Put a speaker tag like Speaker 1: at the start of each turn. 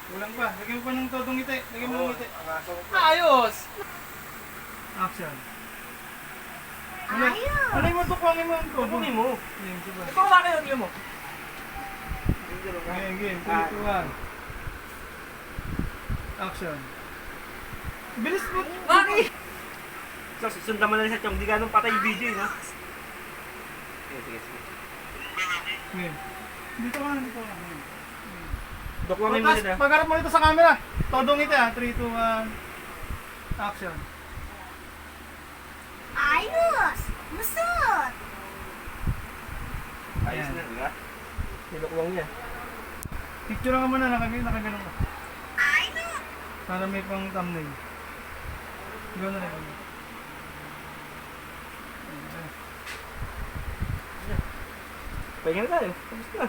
Speaker 1: Kulang pa. Lagyan mo pa ng todong ngiti. Lagyan mo ng ngiti.
Speaker 2: Ayos!
Speaker 1: Action.
Speaker 3: Ayos!
Speaker 1: Ano yung matukwangin mo ang todong?
Speaker 2: Kunin mo.
Speaker 1: Game, diba?
Speaker 2: Ikaw ba kayo mo?
Speaker 1: Game. 3, 2, 1. Action. Bilis mo.
Speaker 2: Bakit? So, susundan mo lang sa chong. Di ganun patay yung video, no? Sige.
Speaker 1: Game. Dito ka.
Speaker 2: Dokwangin mo sila.
Speaker 1: Pagharap mo dito sa camera. Todong ngiti 3, 2, 1. Action.
Speaker 3: Ayos! Musot!
Speaker 2: Ayos na, di ba? Nilokwang niya.
Speaker 1: Picture nga muna. Nakaganon ka.
Speaker 3: Ayos!
Speaker 1: Para may pang thumbnail. Ikaw na lang.
Speaker 2: Pahinga na tayo. Tapos na.